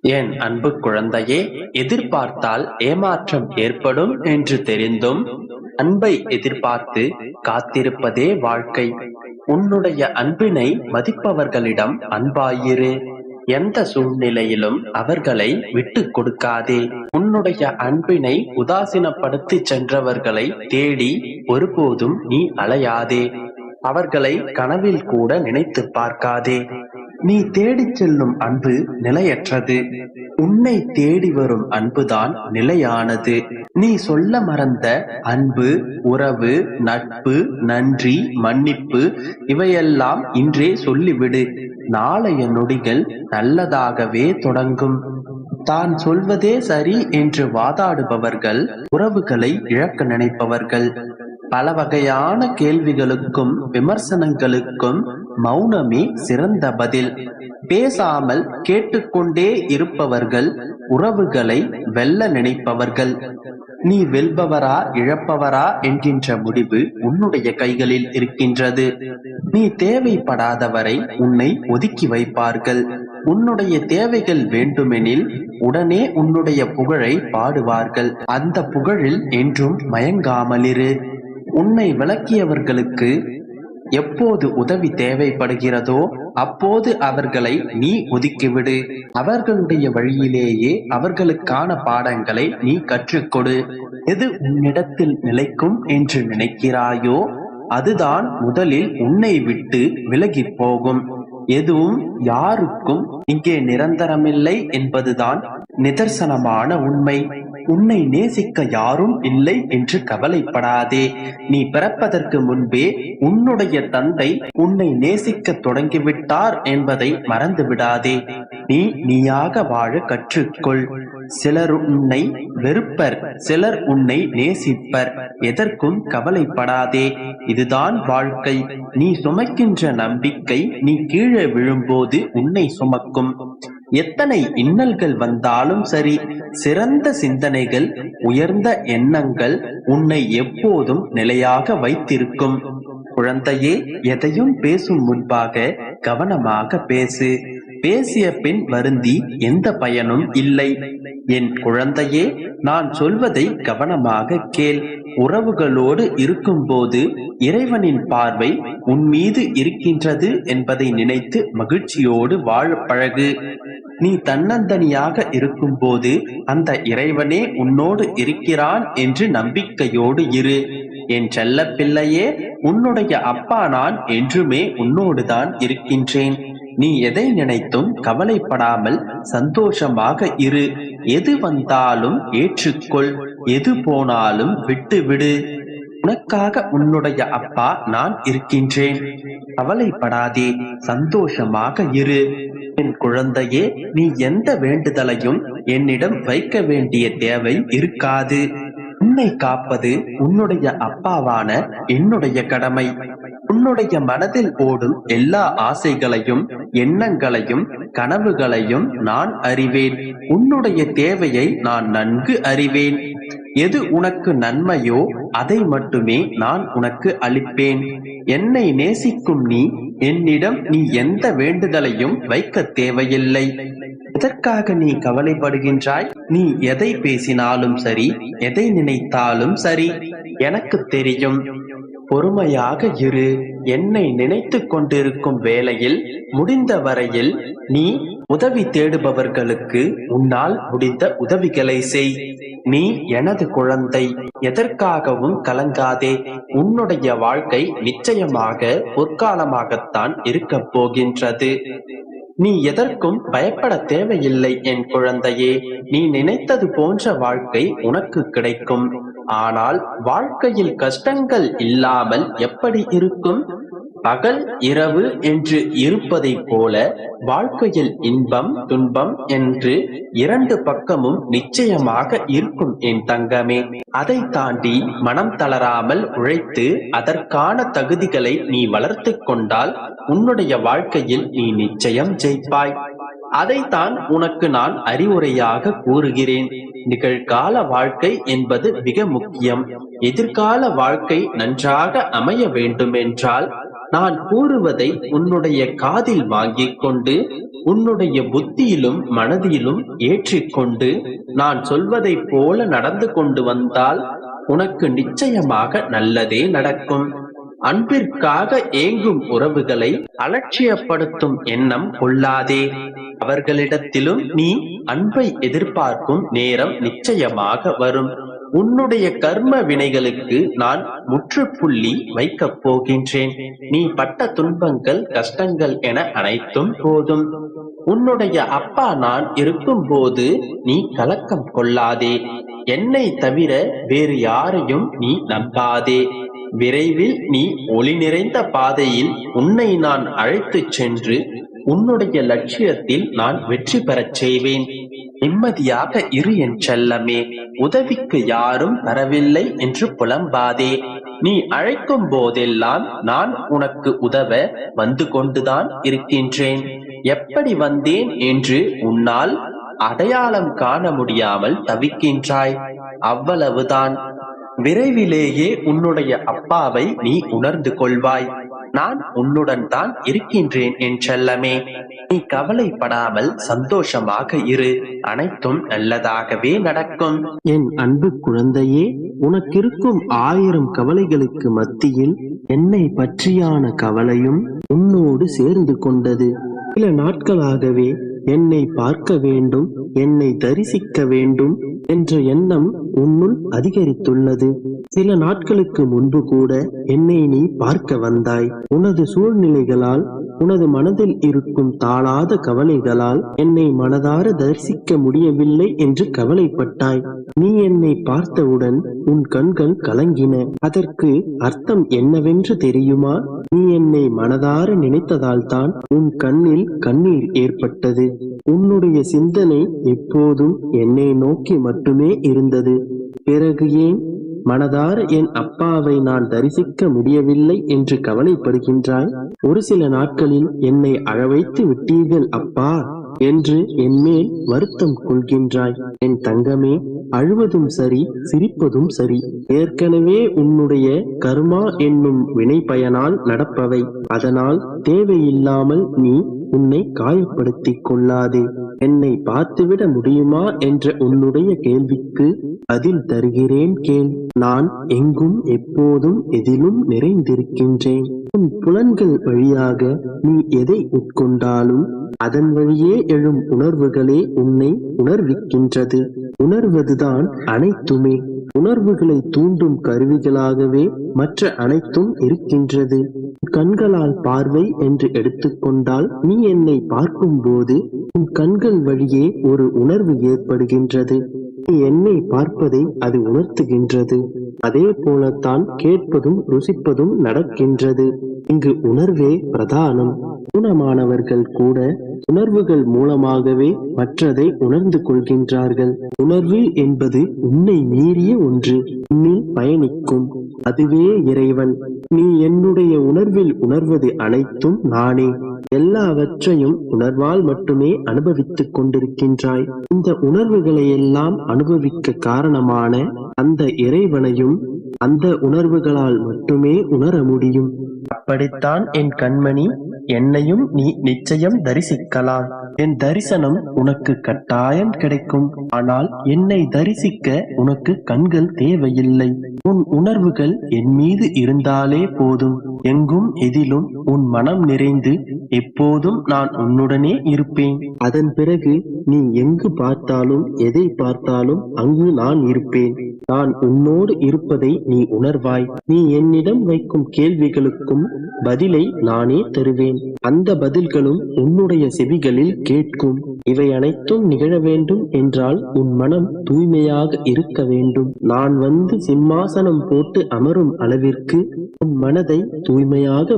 என் அன்பு குழந்தையே, எதிர்பார்த்தால் ஏமாற்றம் ஏற்படும் என்று தெரிந்தும் அன்பை எதிர்பார்த்து காத்திருப்பதே வாழ்க்கை. உன்னுடைய அன்பினை மதிப்பவர்களிடம் அன்பாயிரு. எந்த சூழ்நிலையிலும் அவர்களை விட்டு கொடுக்காதே. உன்னுடைய அன்பினை உதாசீனப்படுத்தி சென்றவர்களை தேடி ஒருபோதும் நீ அலையாதே. அவர்களை கனவில் கூட நினைத்து பார்க்காதே. நீ தேடிச் செல்லும் அன்பு நிலையற்றது. உன்னை தேடி வரும் அன்புதான் நிலையானது. நீ சொல்ல மறந்த அன்பு, உறவு, நட்பு, நன்றி, மன்னிப்பு இவையெல்லாம் இன்றே சொல்லிவிடு. நாளைய நொடிகள் நல்லதாகவே தொடங்கும். தான் சொல்வதே சரி என்று வாதாடுபவர்கள் உறவுகளை இழக்க நினைப்பவர்கள். பல வகையான கேள்விகளுக்கும் விமர்சனங்களுக்கும் மௌனமே சிறந்த பதில். பேசாமல் கேட்டுக்கொண்டே இருப்பவர்கள் உறவுகளை வெல்ல நினைப்பவர்கள். நீ வெல்பவரா இழப்பவரா என்கின்ற முடிவு உன்னுடைய கைகளில் இருக்கின்றது. நீ தேவைப்படாதவரை உன்னை ஒதுக்கி வைப்பார்கள். உன்னுடைய தேவைகள் வேண்டுமெனில் உடனே உன்னுடைய புகழை பாடுவார்கள். அந்த புகழில் என்றும் மயங்காமலிரு. உன்னை விளக்கியவர்களுக்கு எப்போது உதவி தேவைப்படுகிறதோ அப்போது அவர்களை நீ ஒதுக்கிவிடு. அவர்களுடைய வழியிலேயே அவர்களுக்கான பாடங்களை நீ கற்றுக்கொடு. எது உன்னிடத்தில் நிலைக்கும் என்று நினைக்கிறாயோ அதுதான் முதலில் உன்னை விட்டு விலகி போகும். எதுவும் யாருக்கும் இங்கே நிரந்தரமில்லை என்பதுதான் நிதர்சனமான உண்மை. உன்னை நேசிக்க யாரும் இல்லை என்று கவலைப்படாதே. நீ பிறப்பதற்கு முன்பே உன்னுடைய தந்தை உன்னை நேசிக்க தொடங்கிவிட்டார் என்பதை மறந்து விடாதே. நீயாக வாழ கற்றுக்கொள். சிலர் உன்னை வெறுப்பர், சிலர் உன்னை நேசிப்பர். எதற்கும் கவலைப்படாதே. இதுதான் வாழ்க்கை. நீ சுமக்கின்ற நம்பிக்கை நீ கீழே விழும்போது உன்னை சுமக்கும். எத்தனை இன்னல்கள் வந்தாலும் சரி, சிறந்த சிந்தனைகள், உயர்ந்த எண்ணங்கள் உன்னை எப்போதும் நிலையாக வைத்திருக்கும். குழந்தையே, எதையும் பேசும் முன்பாக கவனமாக பேசு. பேசிய பின் வருந்தி எந்த பயனும் இல்லை. என் குழந்தையே, நான் சொல்வதை கவனமாக கேள். உறவுகளோடு இருக்கும்போது இறைவனின் பார்வை உன் மீது இருக்கின்றது என்பதை நினைத்து மகிழ்ச்சியோடு வாழ பழகு. நீ தன்னந்தனியாக இருக்கும் போது அந்த இறைவனே உன்னோடு இருக்கிறான் என்று நம்பிக்கையோடு இரு. என் செல்ல பிள்ளையே, உன்னுடைய அப்பா நான் என்றுமே உன்னோடுதான் இருக்கின்றேன். நீ எதை நினைத்தும் கவலைப்படாமல் சந்தோஷமாக இரு. எது வந்தாலும் ஏற்றுக்கொள், எது போனாலும் விட்டுவிடு. உனக்காக உன்னுடைய அப்பா நான் இருக்கின்றேன். கவலைப்படாதே, சந்தோஷமாக இரு. என் குழந்தையே, நீ எந்த வேண்டுதலையும் என்னிடம் வைக்க வேண்டிய தேவை இருக்காது. உன்னை காப்பது உன்னுடைய அப்பாவான என்னுடைய கடமை. உன்னுடைய மனதில் ஓடும் எல்லா ஆசைகளையும், எண்ணங்களையும், கனவுகளையும் நான் அறிவேன். உன்னுடைய தேவையை நான் நன்கு அறிவேன். எது உனக்கு நன்மையோ அதை மட்டுமே நான் உனக்கு அளிப்பேன். என்னை நேசிக்கும் நீ என்னிடம் நீ எந்த வேண்டுதலையும் வைக்க தேவையில்லை. எதற்காக நீ கவலைப்படுகின்றாய்? நீ எதை பேசினாலும் சரி, எதை நினைத்தாலும் சரி, எனக்கு தெரியும். பொறுமையாக இரு. என்னை நினைத்து கொண்டிருக்கும் வேளையில் முடிந்த வரையில் நீ உதவி தேடுபவர்களுக்கு உன்னால் முடிந்த உதவிகளை செய். நீ எனது குழந்தை. எதற்காகவும் கலங்காதே. உன்னுடைய வாழ்க்கை நிச்சயமாக பொற்காலமாகத்தான் இருக்க போகின்றது. நீ எதற்கும் பயப்பட தேவையில்லை என் குழந்தையே. நீ நினைத்தது போன்ற வாழ்க்கை உனக்கு கிடைக்கும். ஆனால் வாழ்க்கையில் கஷ்டங்கள் இல்லாமல் எப்படி இருக்கும்? பகல் இரவு என்று இருப்பதை போல வாழ்க்கையில் இன்பம் துன்பம் என்று இரண்டு பக்கமும் நிச்சயமாக இருக்கும் என் தங்கமே. அதை தாண்டி மனம் தளராமல் உழைத்து அதற்கான தகுதிகளை நீ வளர்த்து கொண்டால் உன்னுடைய வாழ்க்கையில் நீ நிச்சயம் ஜெயிப்பாய். அதைத்தான் உனக்கு நான் அறிவுரையாக கூறுகிறேன். நிகழ்கால வாழ்க்கை என்பது மிக முக்கியம். எதிர்கால வாழ்க்கை நன்றாக அமைய வேண்டும் என்றால் நான் கூறுவதை உன்னுடைய காதில் வாங்கிக் கொண்டு உன்னுடைய புத்தியிலும் மனதிலும் ஏற்றிக்கொண்டு நான் சொல்வதைப் போல நடந்து கொண்டு வந்தால் உனக்கு நிச்சயமாக நல்லதே நடக்கும். அன்பிற்காக ஏங்கும் உறவுகளை அலட்சியப்படுத்தும் எண்ணம் கொள்ளாதே. அவர்களிடத்திலும் நீ அன்பை எதிர்பார்க்கும் நேரம் நிச்சயமாக வரும். உன்னுடைய கர்ம வினைகளுக்கு நான் முற்றுப்புள்ளி வைக்கப் போகின்றேன். நீ பட்ட துன்பங்கள் கஷ்டங்கள் என அனைத்தும் போதும். உன்னுடைய அப்பா நான் இருக்கும் போது நீ கலக்கம் கொள்ளாதே. என்னை தவிர வேறு யாரையும் நீ நம்பாதே. விரைவில் நீ ஒளி நிறைந்த பாதையில் உன்னை நான் அழைத்துச் சென்று உன்னுடைய லட்சியத்தில் நான் வெற்றி பெறச் செய்வேன். நிம்மதியாக இரு என் செல்லமே. உதவிக்கு யாரும் வரவில்லை என்று புலம்பாதே. நீ அழைக்கும் போதெல்லாம் நான் உனக்கு உதவ வந்து கொண்டுதான் இருக்கின்றேன். எப்படி வந்தேன் என்று உன்னால் அடையாளம் காண முடியாமல் தவிக்கின்றாய். அவ்வளவுதான். விரைவிலேயே உன்னுடைய அப்பாவை நீ உணர்ந்து கொள்வாய். நான் உன்னுடன் தான் இருக்கின்றேன் என் செல்லமே. நீ கவலைப்படாமல் சந்தோஷமாக இரு. அனைத்தும் நல்லதாகவே நடக்கும். என் அன்பு குழந்தையே, உனக்கிருக்கும் 1000 கவலைகளுக்கு மத்தியில் என்னை பற்றியான கவலையும் உன்னோடு சேர்ந்து கொண்டது. சில நாட்களாகவே என்னை பார்க்க வேண்டும், என்னை தரிசிக்க வேண்டும் என்ற எண்ணம் உன்னுள் அதிகரித்துள்ளது. சில நாட்களுக்கு முன்பு கூட என்னை நீ பார்க்க வந்தாய். உனது சூழ்நிலைகளால், உனது மனதில் இருக்கும் தாளாத கவலைகளால் என்னை மனதார தரிசிக்க முடியவில்லை என்று கவலைப்பட்டாய். நீ என்னை பார்த்தவுடன் உன் கண்கள் கலங்கின. அதற்கு அர்த்தம் என்னவென்று தெரியுமா? நீ என்னை மனதார நினைத்ததால் தான் உன் கண்ணில் கண்ணீர் ஏற்பட்டது. உன்னுடைய சிந்தனை எப்போதும் என்னை நோக்கி மட்டுமே இருந்தது. பிறகு ஏன் மனதார என் அப்பாவை நான் தரிசிக்க முடியவில்லை என்று கவலைப்படுகின்றாய்? ஒரு சில நாட்களில் என்னை அழவைத்து விட்டீர்கள் அப்பா என்று என்மேல் வருத்தம் கொள்கின்றாய். என் தங்கமே, அழுவதும் சரி, சிரிப்பதும் சரி, ஏற்கனவே உன்னுடைய கர்மா என்னும் வினை பயனால் நடப்பவை. அதனால் தேவையில்லாமல் நீ உன்னை காயப்படுத்திக் கொள்ளாதே. என்னை பார்த்துவிட முடியுமா என்ற உன்னுடைய கேள்விக்கு பதில் தருகிறேன் கேள். நான் எங்கும் எப்போதும் எதிலும் நிறைந்திருக்கின்றேன். உன் புலன்கள் வழியாக நீ எதை உட்கொண்டாலும் அதன் வழியே எழும் உணர்வுகளே உன்னை உணர்விக்கின்றது. உணர்வதுதான் அனைத்துமே. உணர்வுகளை தூண்டும் கருவிகளாகவே மற்ற அனைத்தும் இருக்கின்றது. கண்களால் பார்வை என்று எடுத்துக்கொண்டால், நீ என்னை பார்க்கும் போது உன் கண்கள் வழியே ஒரு உணர்வு ஏற்படுகின்றது. நீ என்னை பார்ப்பதை அது உணர்த்துகின்றது. அதே போலத்தான் கேட்பதும் ருசிப்பதும் நடக்கின்றது. இங்கு உணர்வே பிரதானம். ஊனமானவர்கள் கூட உணர்வுகள் மூலமாகவே மற்றதை உணர்ந்து கொள்கின்றார்கள். உணர்வு என்பது உன்னை மீறிய ஒன்று, உன்னில் பயணிக்கும். அதுவே இறைவன். நீ என்னுடைய உணர்வில் உணர்வது அனைத்தும் நானே. எல்லாவற்றையும் உணர்வால் மட்டுமே அனுபவித்துக் கொண்டிருக்கின்றாய். இந்த உணர்வுகளை எல்லாம் அனுபவிக்க காரணமான அந்த இறைவனையும் அந்த உணர்வுகளால் மட்டுமே உணர முடியும். அப்படித்தான் என் கண்மணி, என்னையும் நீ நிச்சயம் தரிசிக்கலாம். என் தரிசனம் உனக்கு கட்டாயம் கிடைக்கும். ஆனால் என்னை தரிசிக்க உனக்கு கண்கள் தேவையில்லை. உன் உணர்வுகள் என் மீது இருந்தாலே போதும். எங்கும் எதிலும் உன் மனம் நிறைந்து எப்போதும் நான் உன்னுடனே இருப்பேன். அதன் பிறகு நீ எங்கு பார்த்தாலும் எதை பார்த்தாலும் அங்கு நான் இருப்பேன். நான் உன்னோடு இருப்பதை நீ உணர்வாய். நீ என்னிடம் வைக்கும் கேள்விகளுக்கும் பதிலை நானே தருவேன். அந்த பதில்களும் உன்னுடைய செவிகளில் கேட்கும். இவை அனைத்தும் நிகழ வேண்டும் என்றால் உன் மனம் தூய்மையாக இருக்க வேண்டும். நான் வந்து சிம்மாசனம் போட்டு அமரும் அளவிற்கு உன் மனதை தூய்மையாக